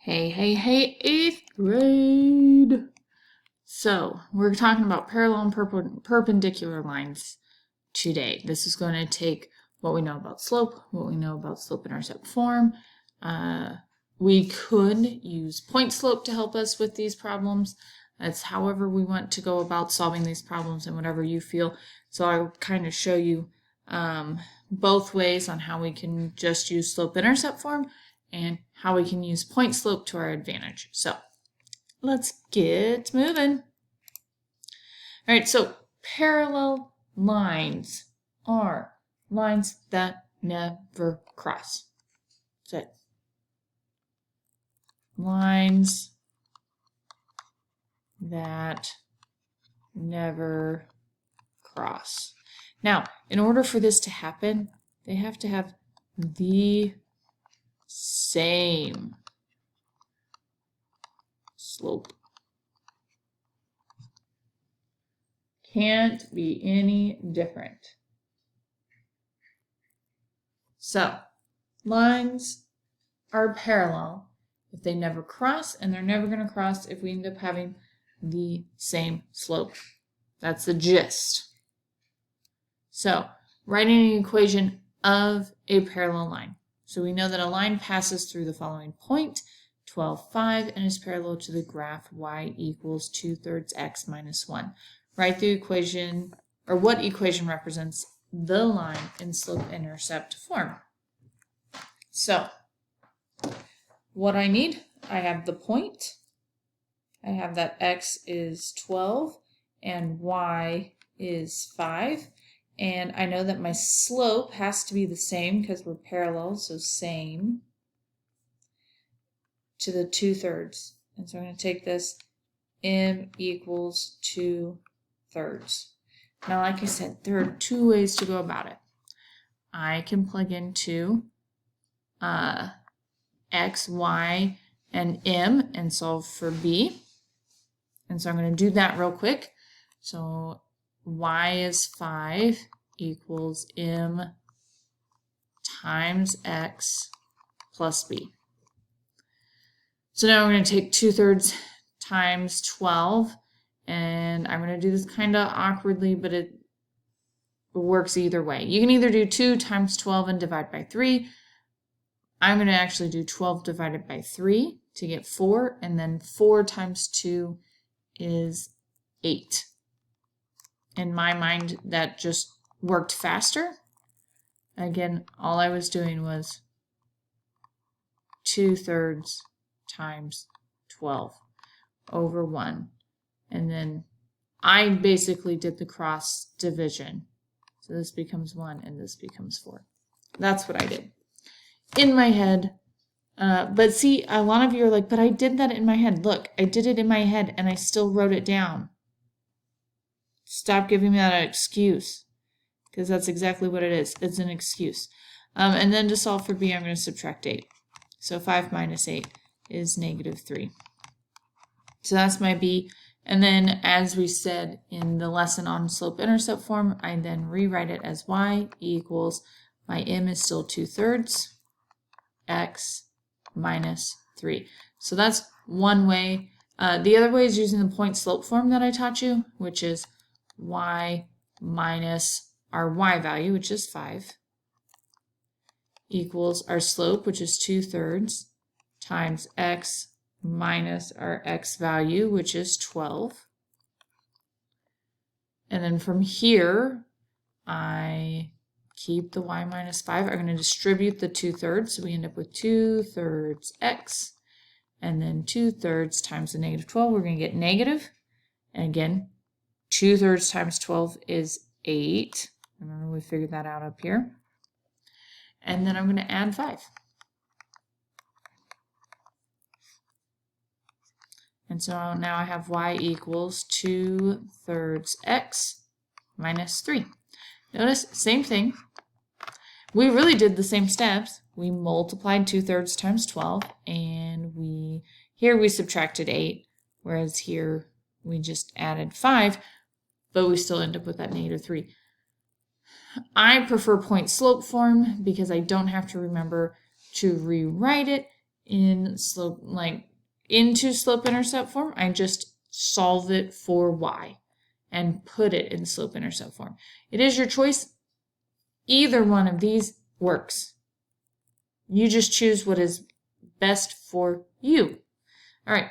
Hey, 8th grade. So, we're talking about parallel and perpendicular lines today. This is going to take what we know about slope, what we know about slope-intercept form. We could use point slope to help us with these problems. That's however we want to go about solving these problems and whatever you feel. So I'll kind of show you both ways on how we can just use slope-intercept form and how we can use point slope to our advantage. So let's get moving. All right, so parallel lines are lines that never cross. That's it. Lines that never cross. Now, in order for this to happen, they have to have the same slope. Can't be any different. So, lines are parallel if they never cross, and they're never going to cross if we end up having the same slope. That's the gist. So, writing an equation of a parallel line. So we know that a line passes through the following point, 12, 5, and is parallel to the graph y equals 2/3 x minus 1. Write the equation, or what equation represents the line in slope-intercept form. So, what I need, I have the point. I have that x is 12 and y is 5. And I know that my slope has to be the same because we're parallel, so same to the 2/3. And so I'm going to take this, m equals 2/3. Now, like I said, there are two ways to go about it. I can plug into x, y, and m and solve for b. And so I'm going to do that real quick. So y is 5 equals m times x plus b. So now we're going to take 2/3 times 12, and I'm going to do this kind of awkwardly, but it works either way. You can either do 2 times 12 and divide by 3. I'm going to actually do 12 divided by 3 to get 4, and then 4 times 2 is 8. In my mind, that just worked faster. Again, all I was doing was 2/3 times 12 over 1. And then I basically did the cross division. So this becomes 1 and this becomes 4. That's what I did in my head. But see, a lot of you are like, but I did that in my head. Look, I did it in my head and I still wrote it down. Stop giving me that excuse, because that's exactly what it is. It's an excuse. And then to solve for b, I'm going to subtract 8. So 5 minus 8 is -3. So that's my b. And then, as we said in the lesson on slope-intercept form, I then rewrite it as y equals, my m is still 2/3 x minus 3. So that's one way. The other way is using the point slope form that I taught you, which is y minus our y value, which is 5, equals our slope, which is 2/3, times x minus our x value, which is 12. And then from here, I keep the y minus 5. I'm going to distribute the 2/3, so we end up with 2/3 x, and then 2/3 times the -12, we're going to get negative. And again, 2/3 times 12 is 8. Remember, we figured that out up here. And then I'm going to add 5. And so now I have y equals 2/3 x minus 3. Notice, same thing. We really did the same steps. We multiplied 2/3 times 12, and here we subtracted 8, whereas here we just added 5, but we still end up with that -3. I prefer point slope form because I don't have to remember to rewrite it in slope, like into slope-intercept form, I just solve it for y and put it in slope-intercept form. It is your choice. Either one of these works. You just choose what is best for you. All right,